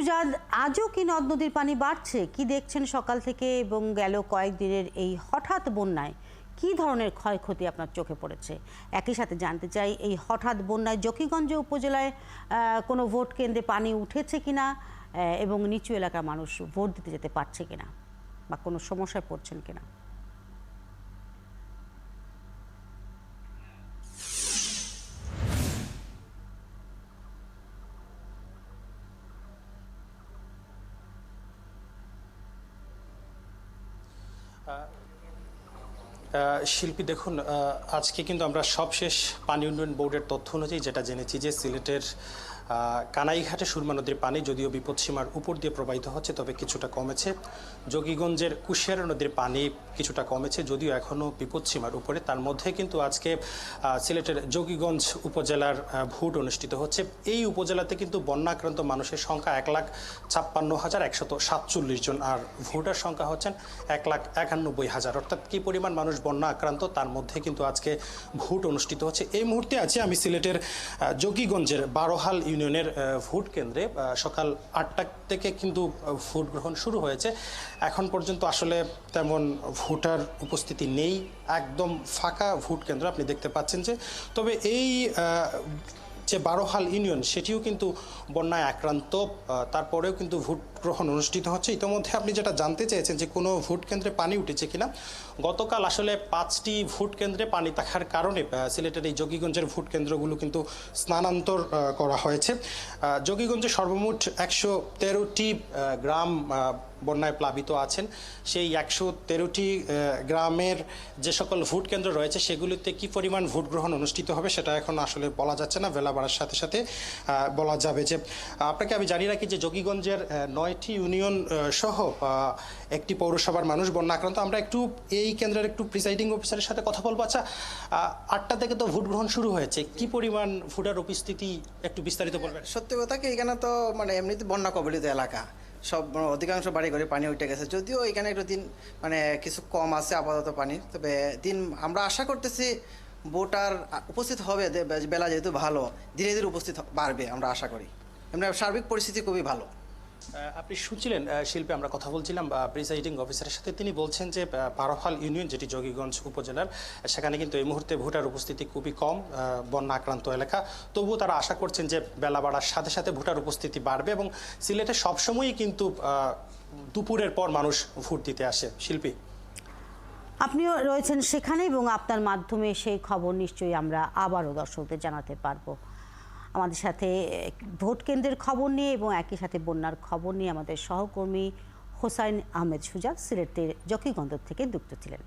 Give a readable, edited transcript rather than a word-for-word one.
সুজাদ, আজও কি নদ নদীর পানি বাড়ছে? কি দেখছেন সকাল থেকে এবং গেল কয়েকদিনের এই হঠাৎ বন্যায় কি ধরনের ক্ষয়ক্ষতি আপনার চোখে পড়েছে? একই সাথে জানতে চাই, এই হঠাৎ বন্যায় জকিগঞ্জ উপজেলায় কোনো ভোট কেন্দ্রে পানি উঠেছে কিনা এবং নিচু এলাকার মানুষ ভোট দিতে যেতে পারছে কিনা বা কোনো সমস্যায় পড়ছেন কিনা? শিল্পী, দেখুন, আজকে কিন্তু আমরা সবশেষ পানি উন্নয়ন বোর্ডের তথ্য অনুযায়ী যেটা জেনেছি যে সিলেটের কানাইঘাটে সুরমা নদীর পানি যদিও বিপদসীমার উপর দিয়ে প্রবাহিত হচ্ছে, তবে কিছুটা কমেছে। জকিগঞ্জের কুশিয়ারা নদীর পানি কিছুটা কমেছে, যদিও এখনও বিপদসীমার উপরে। তার মধ্যে কিন্তু আজকে সিলেটের জকিগঞ্জ উপজেলার ভোট অনুষ্ঠিত হচ্ছে। এই উপজেলাতে কিন্তু বন্যা আক্রান্ত মানুষের সংখ্যা 1,56,147 জন, আর ভোটার সংখ্যা হচ্ছেন 1,91,000। অর্থাৎ কি পরিমাণ মানুষ বন্যা আক্রান্ত, তার মধ্যে কিন্তু আজকে ভোট অনুষ্ঠিত হচ্ছে। এই মুহূর্তে আছি আমি সিলেটের জকিগঞ্জের বারোহাল ইউনিয়নের ভোট কেন্দ্রে। সকাল 8টা থেকে কিন্তু ভোট গ্রহণ শুরু হয়েছে। এখন পর্যন্ত আসলে তেমন ভোটার উপস্থিতি নেই, একদম ফাঁকা ভোট কেন্দ্র আপনি দেখতে পাচ্ছেন যে। তবে এই যে বারোহাল ইউনিয়ন সেটিও কিন্তু বন্যায় আক্রান্ত, তারপরেও কিন্তু ভোট গ্রহণ অনুষ্ঠিত হচ্ছে। ইতিমধ্যে আপনি যেটা জানতে চেয়েছেন যে কোনো ভোট কেন্দ্রে পানি উঠেছে কিনা, গতকাল আসলে 5টি ভোট কেন্দ্রে পানি থাকার কারণে সিলেটের এই জকিগঞ্জের ভোট কেন্দ্রগুলো কিন্তু স্থানান্তর করা হয়েছে। জকিগঞ্জে সর্বমোট 113টি গ্রাম বন্যায় প্লাবিত আছেন। সেই 113টি গ্রামের যে সকল ভোট কেন্দ্র রয়েছে সেগুলিতে কি পরিমাণ ভোট গ্রহণ অনুষ্ঠিত হবে সেটা এখন আসলে বলা যাচ্ছে না। বেলা বাড়ার সাথে সাথে বলা যাবে। যে আপনাকে আমি জানি রাখি যে জকিগঞ্জের 9টি ইউনিয়ন সহ একটি পৌরসভার মানুষ বন্যা আক্রান্ত। আমরা একটু এই কেন্দ্রের একটু প্রিসাইডিং অফিসারের সাথে কথা বলবো। আচ্ছা, 8টা থেকে তো ভোট গ্রহণ শুরু হয়েছে, কি পরিমাণ ভোটার উপস্থিতি একটু বিস্তারিত বলবেন? সত্যি কথা কি, এখানে তো এমনিতে বন্যা কবলিত এলাকা, সব অধিকাংশ বাড়ি ঘরে পানি উঠে গেছে। যদিও এখানে একটু দিন কিছু কম আছে আপাতত পানি, তবে দিন আমরা আশা করতেছি ভোটার উপস্থিত হবে। বেলা যেহেতু ভালো, ধীরে ধীরে উপস্থিত বাড়বে আমরা আশা করি। এমনি সার্বিক পরিস্থিতি খুবই ভালো। আপনি শুনছিলেন শিল্পী, আমরা কথা বলছিলাম প্রিসাইডিং অফিসারের সাথে। তিনি বলছেন যে বারোহাল ইউনিয়ন যেটি জকিগঞ্জ উপজেলার, সেখানে কিন্তু এই মুহূর্তে ভোটার উপস্থিতি খুবই কম, বন্যা আক্রান্ত এলাকা। তবুও তারা আশা করছেন যে বেলা বাড়ার সাথে সাথে ভোটার উপস্থিতি বাড়বে এবং সিলেটে সবসময়ই কিন্তু দুপুরের পর মানুষ ভোট দিতে আসে। শিল্পী, আপনিও রয়েছেন সেখানে এবং আপনার মাধ্যমে সেই খবর নিশ্চয়ই আমরা আবারও দর্শকদের জানাতে পারবো। আমাদের সাথে ভোট কেন্দ্রের খবর নিয়ে এবং একই সাথে বন্যার খবর নিয়ে আমাদের সহকর্মী হোসাইন আহমেদ সুজাদ সিলেটের জকিগঞ্জ থেকে যুক্ত ছিলেন।